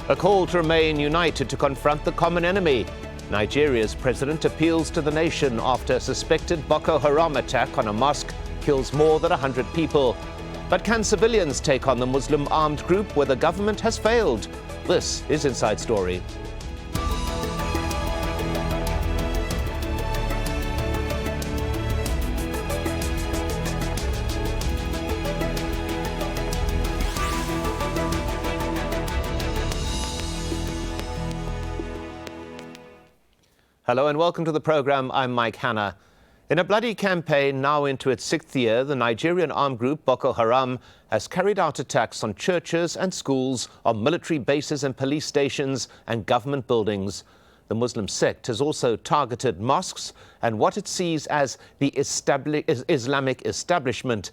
A call to remain united to confront the common enemy. Nigeria's president appeals to the nation after a suspected Boko Haram attack on a mosque kills more than 100 people. But can civilians take on the Muslim armed group where the government has failed? This is Inside Story. Hello and welcome to the program. I'm Mike Hanna. In a bloody campaign now into its sixth year, the Nigerian armed group Boko Haram has carried out attacks on churches and schools, on military bases and police stations and government buildings. The Muslim sect has also targeted mosques and what it sees as the Islamic establishment,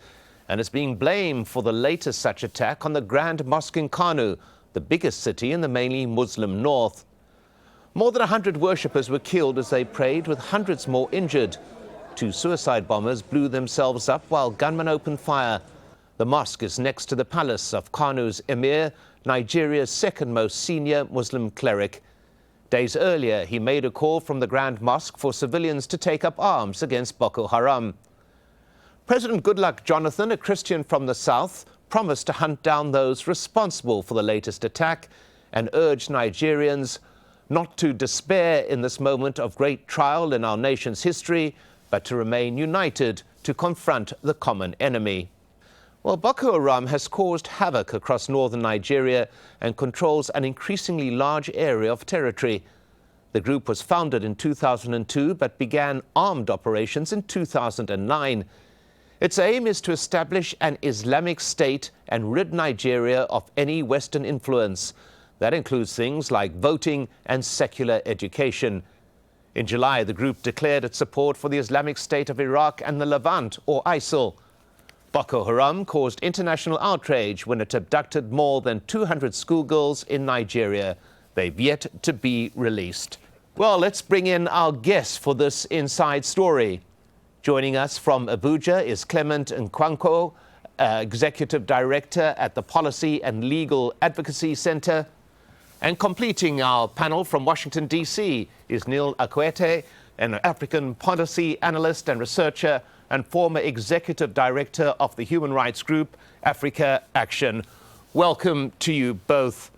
and is being blamed for the latest such attack on the Grand Mosque in Kano, the biggest city in the mainly Muslim north. More than 100 worshippers were killed as they prayed, with hundreds more injured. Two suicide bombers blew themselves up while gunmen opened fire. The mosque is next to the palace of Kano's emir, Nigeria's second most senior Muslim cleric. Days earlier, he made a call from the Grand Mosque for civilians to take up arms against Boko Haram. President Goodluck Jonathan, a Christian from the south, promised to hunt down those responsible for the latest attack and urged Nigerians not to despair in this moment of great trial in our nation's history, but to remain united to confront the common enemy. Well, Boko Haram has caused havoc across northern Nigeria and controls an increasingly large area of territory. The group was founded in 2002, but began armed operations in 2009. Its aim is to establish an Islamic state and rid Nigeria of any Western influence. That includes things like voting and secular education. In July, the group declared its support for the Islamic State of Iraq and the Levant, or ISIL. Boko Haram caused international outrage when it abducted more than 200 schoolgirls in Nigeria. They've yet to be released. Well, let's bring in our guests for this Inside Story. Joining us from Abuja is Clement Nkwanko, Executive Director at the Policy and Legal Advocacy Center. And completing our panel from Washington, D.C. is Neil Akwete, an African policy analyst and researcher and former executive director of the human rights group Africa Action. Welcome to you both.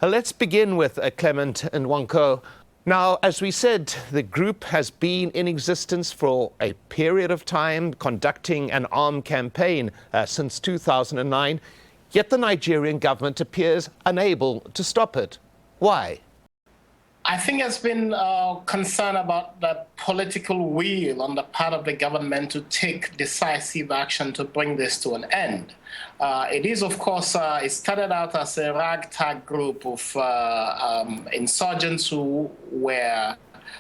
Let's begin with Clement Nkwanko. Now, as we said, the group has been in existence for a period of time, conducting an armed campaign since 2009. Yet the Nigerian government appears unable to stop it. Why? I think there's been concern about the political will on the part of the government to take decisive action to bring this to an end. It is, of course, it started out as a ragtag group of insurgents who were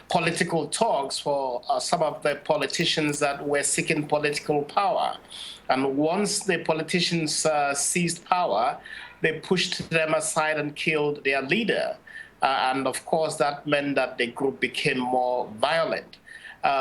political talks for some of the politicians that were seeking political power. And once the politicians seized power, they pushed them aside and killed their leader. And of course, that meant that the group became more violent.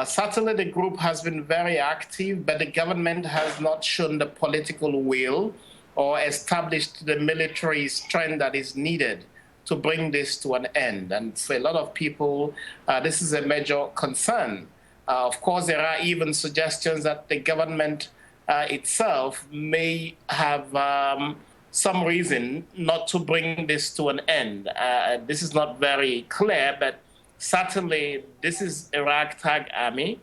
Certainly, the group has been very active, but the government has not shown the political will or established the military strength that is needed to bring this to an end. And for a lot of people, this is a major concern. Of course, there are even suggestions that the government itself may have some reason not to bring this to an end. This is not very clear, but certainly this is a ragtag army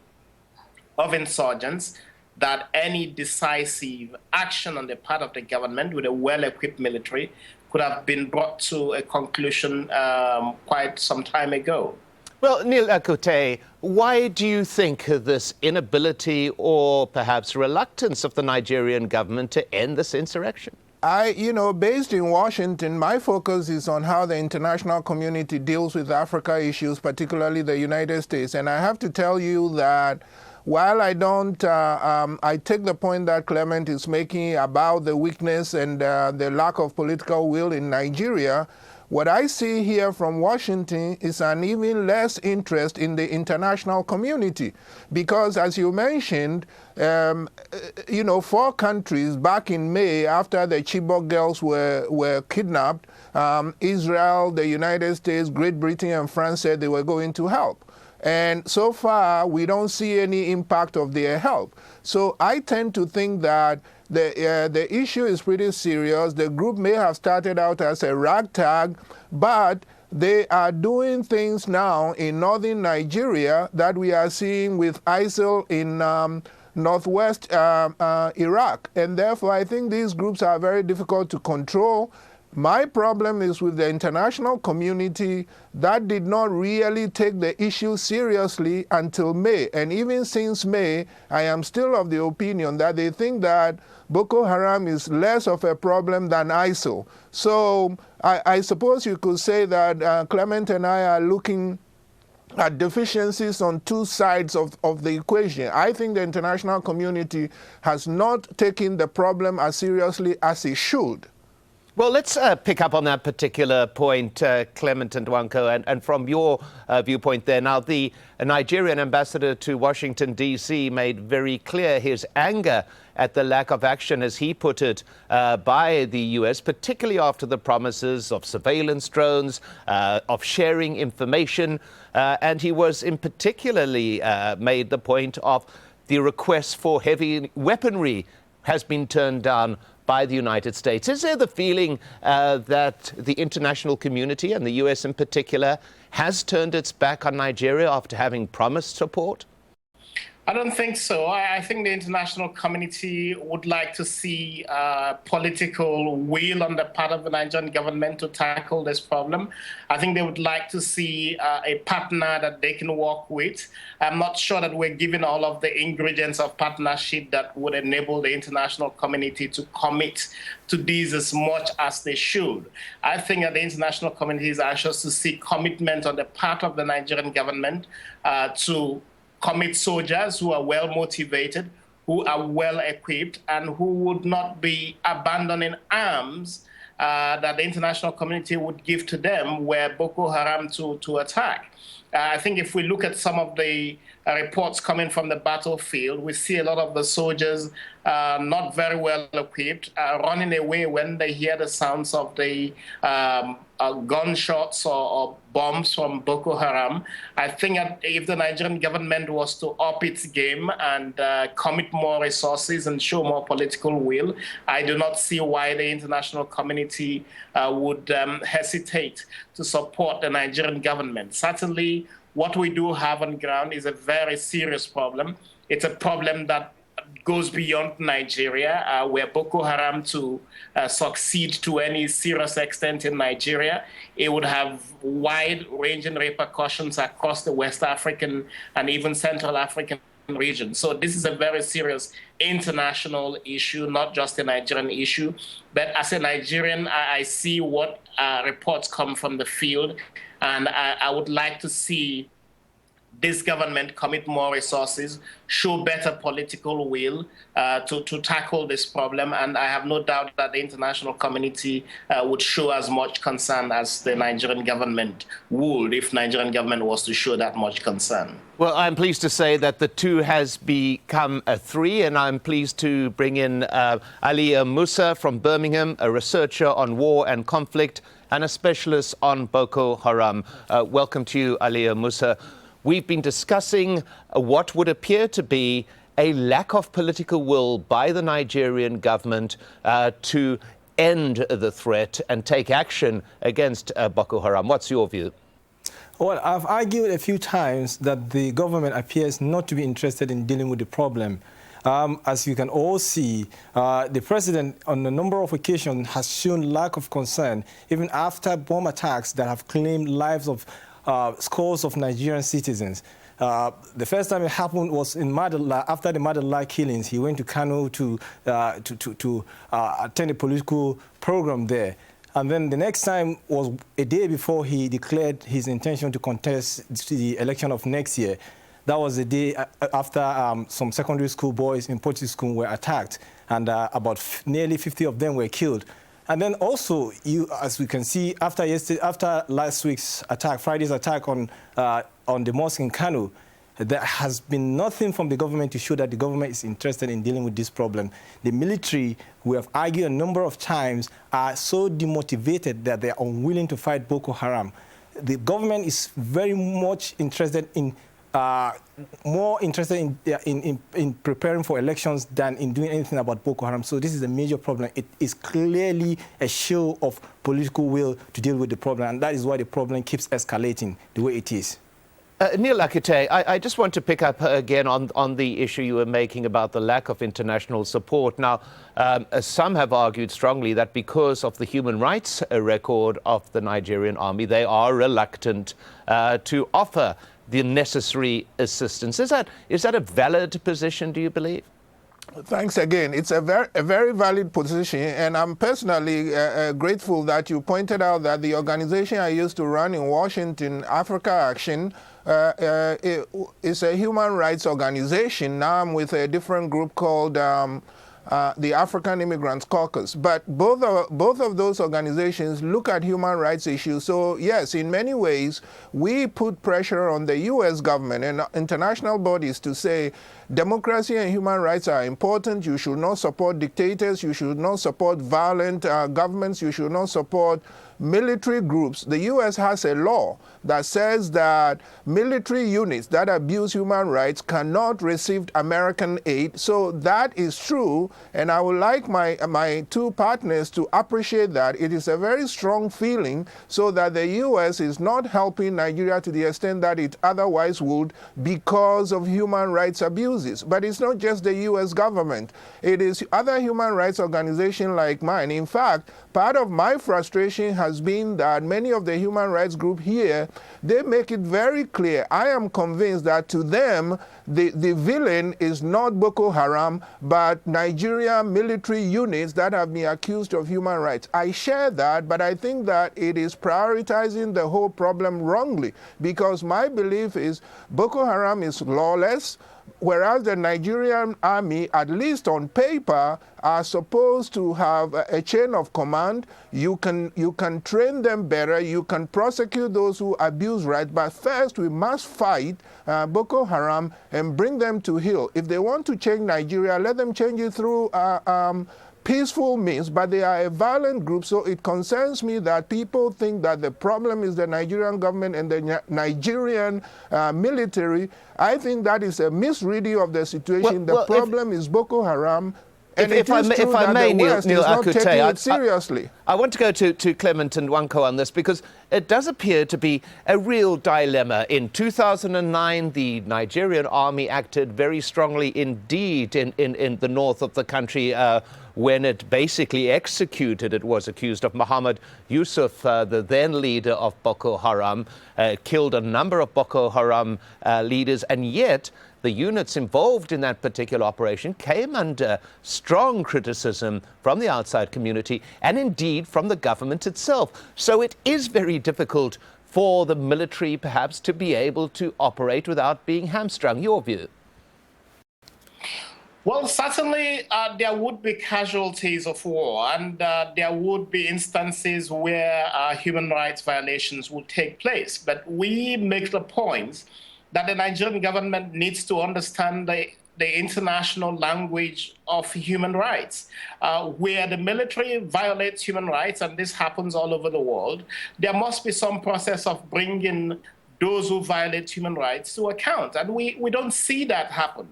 of insurgents that any decisive action on the part of the government with a well-equipped military could have been brought to a conclusion quite some time ago. Well, Neil Akwete, why do you think this inability or perhaps reluctance of the Nigerian government to end this insurrection? Based in Washington, my focus is on how the international community deals with Africa issues, particularly the United States. And I have to tell you that while I don't, I take the point that Clement is making about the weakness and the lack of political will in Nigeria. What I see here from Washington is an even less interest in the international community, because as you mentioned, 4 countries back in May after the Chibok girls were kidnapped, Israel, the United States, Great Britain, and France said they were going to help. And so far, we don't see any impact of their help. So I tend to think that the issue is pretty serious. The group may have started out as a ragtag, but they are doing things now in northern Nigeria that we are seeing with ISIL in northwest Iraq. And therefore, I think these groups are very difficult to control. My problem is with the international community that did not really take the issue seriously until May. And even since May, I am still of the opinion that they think that Boko Haram is less of a problem than ISIL. So I suppose you could say that Clement and I are looking at deficiencies on 2 sides of the equation. I think the international community has not taken the problem as seriously as it should. Well, let's pick up on that particular point, Clement and Nwanko, and from your viewpoint there. Now, the Nigerian ambassador to Washington, D.C. made very clear his anger at the lack of action, as he put it, by the U.S., particularly after the promises of surveillance drones, of sharing information, and he was in particularly made the point of the request for heavy weaponry has been turned down by the United States. Is there the feeling that the international community, and the U.S. in particular, has turned its back on Nigeria after having promised support? I don't think so. I think the international community would like to see political will on the part of the Nigerian government to tackle this problem. I think they would like to see a partner that they can work with. I'm not sure that we're given all of the ingredients of partnership that would enable the international community to commit to these as much as they should. I think that the international community is anxious to see commitment on the part of the Nigerian government to commit soldiers who are well motivated, who are well equipped, and who would not be abandoning arms that the international community would give to them were Boko Haram to attack. I think if we look at some of the reports coming from the battlefield, we see a lot of the soldiers not very well equipped, running away when they hear the sounds of the gunshots or bombs from Boko Haram. I think that if the Nigerian government was to up its game and commit more resources and show more political will, I do not see why the international community would hesitate to support the Nigerian government. Certainly, what we do have on ground is a very serious problem. It's a problem that goes beyond Nigeria, where Boko Haram to succeed to any serious extent in Nigeria, it would have wide-ranging repercussions across the West African and even Central African region. So this is a very serious international issue, not just a Nigerian issue. But as a Nigerian, I see what reports come from the field, and I would like to see this government commit more resources, show better political will to tackle this problem. And I have no doubt that the international community would show as much concern as the Nigerian government would if Nigerian government was to show that much concern. Well, I'm pleased to say that the 2 has become a 3, and I'm pleased to bring in Ali Musa from Birmingham, a researcher on war and conflict and a specialist on Boko Haram. Welcome to you, Ali Musa. We've been discussing what would appear to be a lack of political will by the Nigerian government to end the threat and take action against Boko Haram. What's your view? Well, I've argued a few times that the government appears not to be interested in dealing with the problem. As you can all see, the president on a number of occasions has shown lack of concern, even after bomb attacks that have claimed lives of scores of Nigerian citizens. The first time it happened was in Madala, after the Madala killings. He went to Kano to attend a political program there. And then the next time was a day before he declared his intention to contest the election of next year. That was the day after some secondary school boys in Portuguese school were attacked, and about nearly 50 of them were killed. And then also, as we can see, after last week's attack, Friday's attack on the mosque in Kano, there has been nothing from the government to show that the government is interested in dealing with this problem. The military, we have argued a number of times, are so demotivated that they are unwilling to fight Boko Haram. The government is very much interested in, in preparing for elections than in doing anything about Boko Haram. So this is a major problem. It is clearly a show of political will to deal with the problem, and that is why the problem keeps escalating the way it is. Neil Akite, I just want to pick up again on the issue you were making about the lack of international support. Now, some have argued strongly that because of the human rights record of the Nigerian army, they are reluctant to offer the necessary assistance. Is that a valid position, do you believe? Thanks again. It's a very valid position, and I'm personally grateful that you pointed out that the organization I used to run in Washington, Africa Action, is a human rights organization. Now I'm with a different group called the African Immigrants Caucus. But both of those organizations look at human rights issues. So yes, in many ways, we put pressure on the U.S. government and international bodies to say democracy and human rights are important. You should not support dictators. You should not support violent governments. You should not support military groups. The U.S. has a law that says that military units that abuse human rights cannot receive American aid. So that is true, and I would like my two partners to appreciate that. It is a very strong feeling so that the U.S. is not helping Nigeria to the extent that it otherwise would because of human rights abuses. But it's not just the U.S. government. It is other human rights organizations like mine. In fact, part of my frustration has been that many of the human rights groups here, they make it very clear. I am convinced that to them, the villain is not Boko Haram, but Nigerian military units that have been accused of human rights. I share that, but I think that it is prioritizing the whole problem wrongly, because my belief is Boko Haram is lawless, whereas the Nigerian army, at least on paper, are supposed to have a chain of command. You can train them better. You can prosecute those who abuse rights. But first, we must fight Boko Haram and bring them to heel. If they want to change Nigeria, let them change it through peaceful means, but they are a violent group, so it concerns me that people think that the problem is the Nigerian government and the Nigerian military. I think that is a misreading of the situation. The problem is Boko Haram. And if I may, Neil Akute, seriously. I want to go to Clement and Wanko on this, because it does appear to be a real dilemma. In 2009, the Nigerian army acted very strongly indeed in the north of the country when it basically executed, it was accused of Muhammad Yusuf, the then leader of Boko Haram, killed a number of Boko Haram leaders, and yet the units involved in that particular operation came under strong criticism from the outside community and indeed from the government itself. So it is very difficult for the military perhaps to be able to operate without being hamstrung. Your view? Well, certainly there would be casualties of war, and there would be instances where human rights violations would take place. But we make the point that the Nigerian government needs to understand the international language of human rights. Where the military violates human rights, and this happens all over the world, there must be some process of bringing those who violate human rights to account. And we don't see that happen.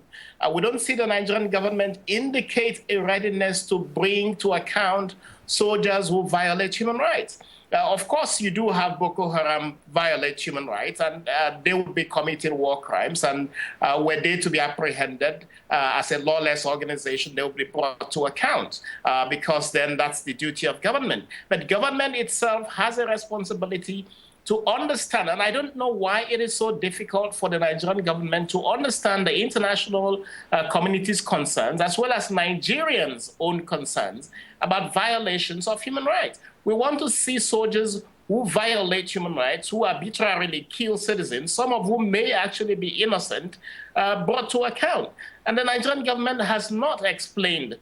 We don't see the Nigerian government indicate a readiness to bring to account soldiers who violate human rights. Of course, you do have Boko Haram violate human rights, and they will be committing war crimes. And were they to be apprehended as a lawless organization, they will be brought to account because then that's the duty of government. But government itself has a responsibility to understand, and I don't know why it is so difficult for the Nigerian government to understand the international community's concerns, as well as Nigerians' own concerns about violations of human rights. We want to see soldiers who violate human rights, who arbitrarily kill citizens, some of whom may actually be innocent, brought to account. And the Nigerian government has not explained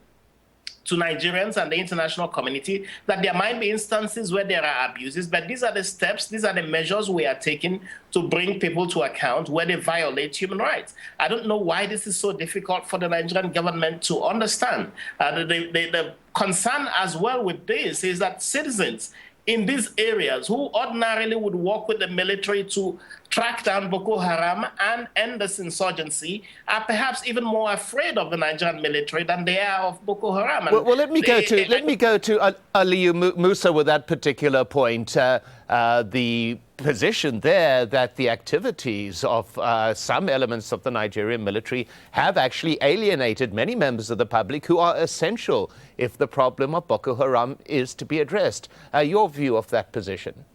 to Nigerians and the international community that there might be instances where there are abuses, but these are the steps, these are the measures we are taking to bring people to account where they violate human rights. I don't know why this is so difficult for the Nigerian government to understand. The concern as well with this is that citizens in these areas who ordinarily would work with the military to track down Boko Haram and end this insurgency are perhaps even more afraid of the Nigerian military than they are of Boko Haram. Well, let me go to Aliyu Musa with that particular point. The position there that the activities of some elements of the Nigerian military have actually alienated many members of the public who are essential if the problem of Boko Haram is to be addressed. Your view of that position?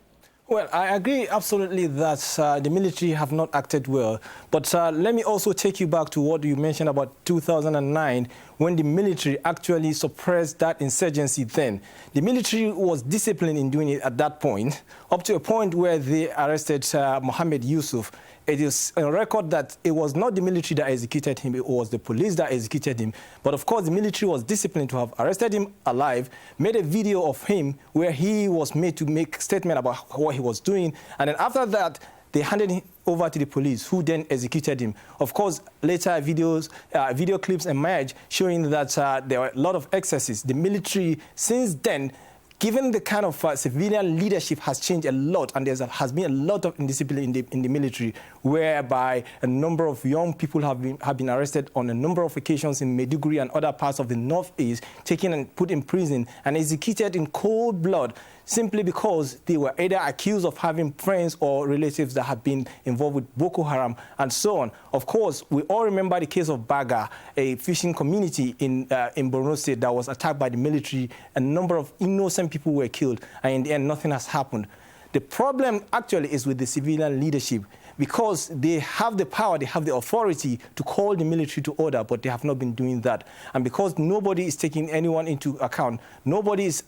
Well, I agree absolutely that the military have not acted well. But let me also take you back to what you mentioned about 2009, when the military actually suppressed that insurgency then. The military was disciplined in doing it at that point, up to a point where they arrested Mohammed Yusuf. It is a record that it was not the military that executed him, it was the police that executed him. But of course, the military was disciplined to have arrested him alive, made a video of him where he was made to make a statement about what he was doing. And then after that, they handed him over to the police, who then executed him. Of course, later video clips emerged showing that there were a lot of excesses. The military, since then, given the kind of civilian leadership has changed a lot, and there has been a lot of indiscipline in the military, whereby a number of young people have been arrested on a number of occasions in Maiduguri and other parts of the northeast, taken and put in prison and executed in cold blood, simply because they were either accused of having friends or relatives that had been involved with Boko Haram and so on. Of course, we all remember the case of Baga, a fishing community in Borno State that was attacked by the military. A number of innocent people were killed, and in the end, nothing has happened. The problem actually is with the civilian leadership, because they have the power, they have the authority to call the military to order, but they have not been doing that. And because nobody is taking anyone into account, nobody is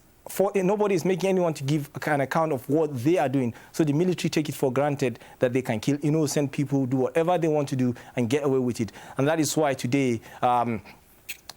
making anyone to give an account of what they are doing. So the military take it for granted that they can kill innocent people, do whatever they want to do, and get away with it. And that is why today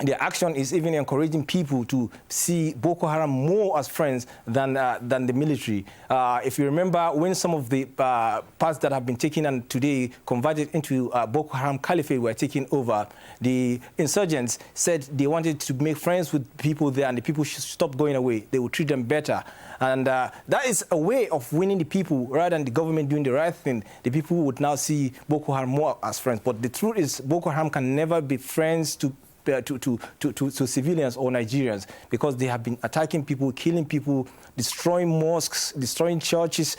the action is even encouraging people to see Boko Haram more as friends than the military. If you remember, when some of the parts that have been taken and today converted into Boko Haram Caliphate were taken over, the insurgents said they wanted to make friends with people there, and the people should stop going away. They would treat them better. And that is a way of winning the people rather than the government doing the right thing. The people would now see Boko Haram more as friends. But the truth is, Boko Haram can never be friends to civilians or Nigerians, because they have been attacking people, killing people, destroying mosques, destroying churches.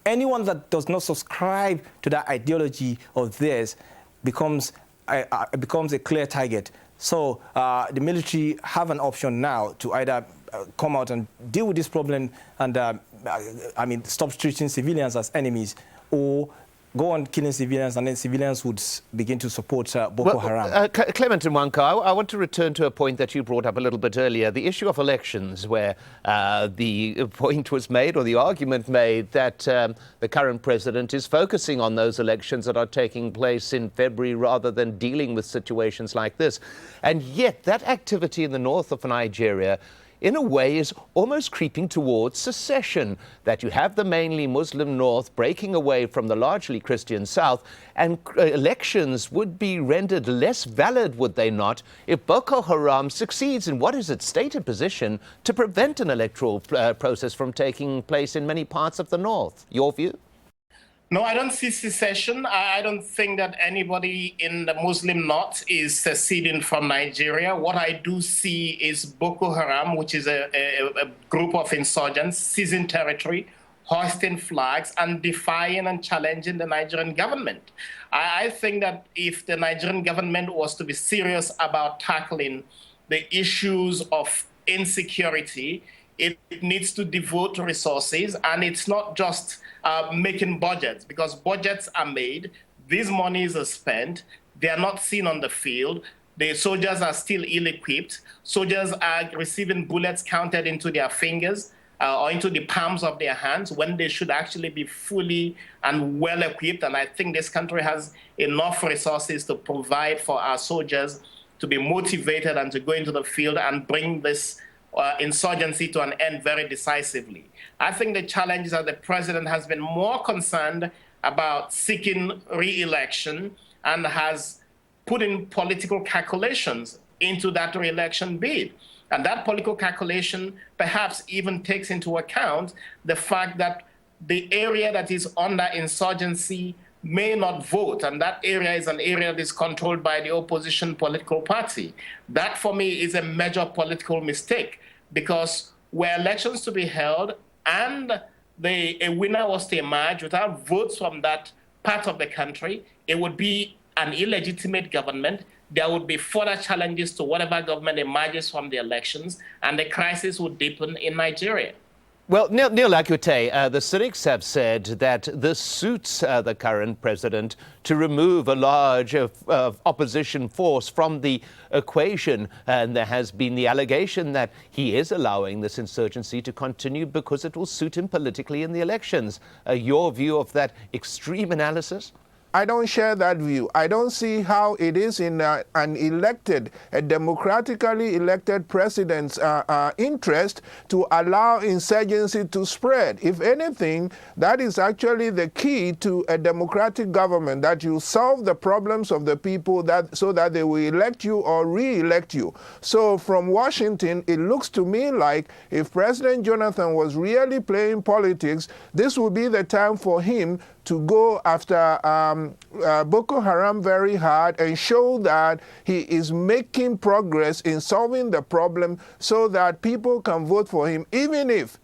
Anyone that does not subscribe to that ideology of theirs becomes a clear target. So the military have an option now to either come out and deal with this problem and, stop treating civilians as enemies, or go on killing civilians, and then civilians would begin to support Boko Haram. Clement Nwanka, I want to return to a point that you brought up a little bit earlier, the issue of elections, where the point was made, or the argument made, that the current president is focusing on those elections that are taking place in February rather than dealing with situations like this. And yet that activity in the north of Nigeria, in a way, is almost creeping towards secession, that you have the mainly Muslim north breaking away from the largely Christian south, and elections would be rendered less valid, would they not, if Boko Haram succeeds in what is its stated position to prevent an electoral process from taking place in many parts of the north. Your view? No, I don't see secession. I don't think that anybody in the Muslim North is seceding from Nigeria. What I do see is Boko Haram, which is a group of insurgents, seizing territory, hoisting flags, and defying and challenging the Nigerian government. I think that if the Nigerian government was to be serious about tackling the issues of insecurity, it needs to devote resources, and it's not just making budgets, because budgets are made, these monies are spent, they are not seen on the field, the soldiers are still ill-equipped, soldiers are receiving bullets counted into their fingers, or into the palms of their hands when they should actually be fully and well equipped. And I think this country has enough resources to provide for our soldiers to be motivated and to go into the field and bring this insurgency to an end very decisively. I think the challenge is that the president has been more concerned about seeking re-election and has put in political calculations into that re-election bid. And that political calculation perhaps even takes into account the fact that the area that is under insurgency may not vote, and that area is an area that is controlled by the opposition political party. That, for me, is a major political mistake, because were elections to be held and a winner was to emerge without votes from that part of the country, it would be an illegitimate government. There would be further challenges to whatever government emerges from the elections, and the crisis would deepen in Nigeria. Well, Neil Akute, the cynics have said that this suits the current president to remove a large opposition force from the equation. And there has been the allegation that he is allowing this insurgency to continue because it will suit him politically in the elections. Your view of that extreme analysis? I don't share that view. I don't see how it is in a democratically elected president's interest to allow insurgency to spread. If anything, that is actually the key to a democratic government, that you solve the problems of the people so that they will elect you or re-elect you. So from Washington, it looks to me like if President Jonathan was really playing politics, this would be the time for him to go after Boko Haram very hard and show that he is making progress in solving the problem so that people can vote for him. Even if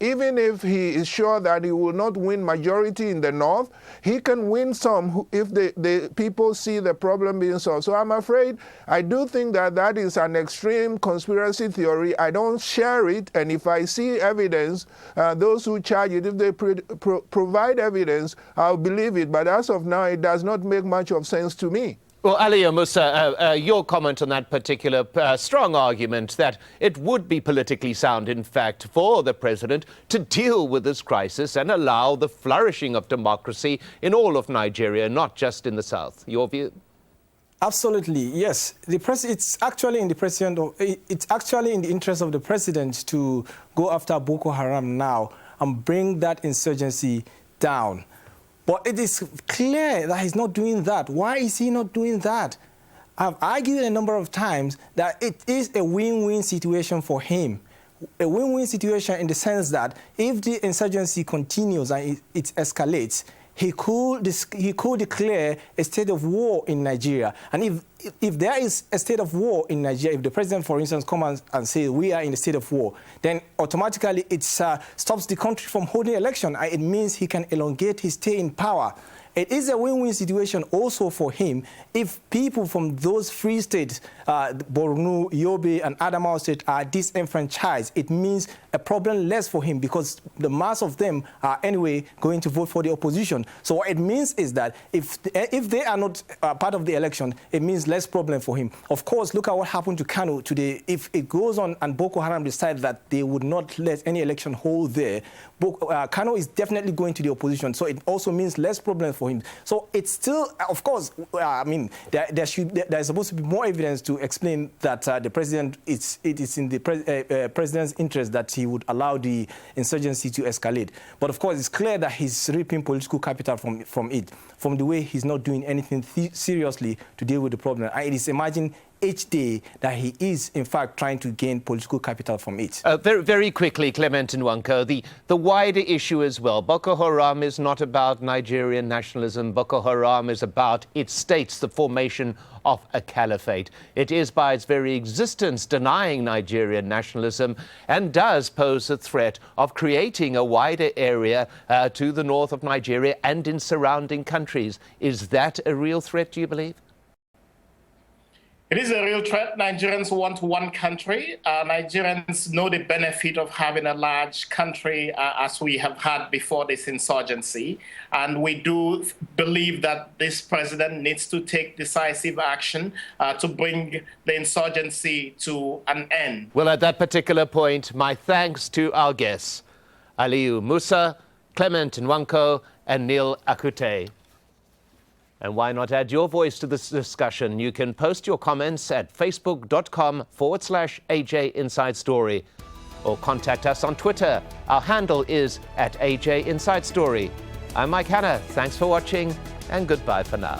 he is sure that he will not win majority in the north, he can win some if the people see the problem being solved. So I'm afraid, I do think that is an extreme conspiracy theory. I don't share it, and if I see evidence, those who charge it, if they provide evidence, I'll believe it. But as of now, it does not make much of sense to me. Well, Ali Musa, your comment on that particular strong argument that it would be politically sound, in fact, for the president to deal with this crisis and allow the flourishing of democracy in all of Nigeria, not just in the south. Your view? Absolutely, yes. It's actually in the interest of the president to go after Boko Haram now and bring that insurgency down. But it is clear that he's not doing that. Why is he not doing that? I've argued a number of times that it is a win-win situation for him. A win-win situation in the sense that if the insurgency continues and it escalates, he could declare a state of war in Nigeria. And if there is a state of war in Nigeria, if the president, for instance, comes and says we are in a state of war, then automatically it stops the country from holding election. It means he can elongate his stay in power. It is a win-win situation also for him if people from those free states, Borno, Yobe, and Adamawa State, are disenfranchised. It means a problem less for him because the mass of them are anyway going to vote for the opposition. So what it means is that if they are not part of the election, it means less problem for him. Of course, look at what happened to Kano today. If it goes on and Boko Haram decide that they would not let any election hold there, Kano is definitely going to the opposition. So it also means less problem for him. So it's still, of course, I mean, there's supposed to be more evidence to explain that the president, it is in the president's interest that he would allow the insurgency to escalate. But of course, it's clear that he's reaping political capital from it, from the way he's not doing anything seriously to deal with the problem. And it is emerging each day that he is, in fact, trying to gain political capital from it. Very, very quickly, Clement Nwanko, the wider issue as well. Boko Haram is not about Nigerian nationalism. Boko Haram is about, it states, the formation of a caliphate. It is, by its very existence, denying Nigerian nationalism and does pose a threat of creating a wider area to the north of Nigeria and in surrounding countries. Is that a real threat, do you believe? It is a real threat. Nigerians want one country. Nigerians know the benefit of having a large country as we have had before this insurgency. And we do believe that this president needs to take decisive action to bring the insurgency to an end. Well, at that particular point, my thanks to our guests. Aliyu Musa, Clement Nwanko, and Neil Akute. And why not add your voice to this discussion? You can post your comments at facebook.com/AJ Inside Story or contact us on Twitter. Our handle is @AJ Inside Story. I'm Mike Hanna. Thanks for watching and goodbye for now.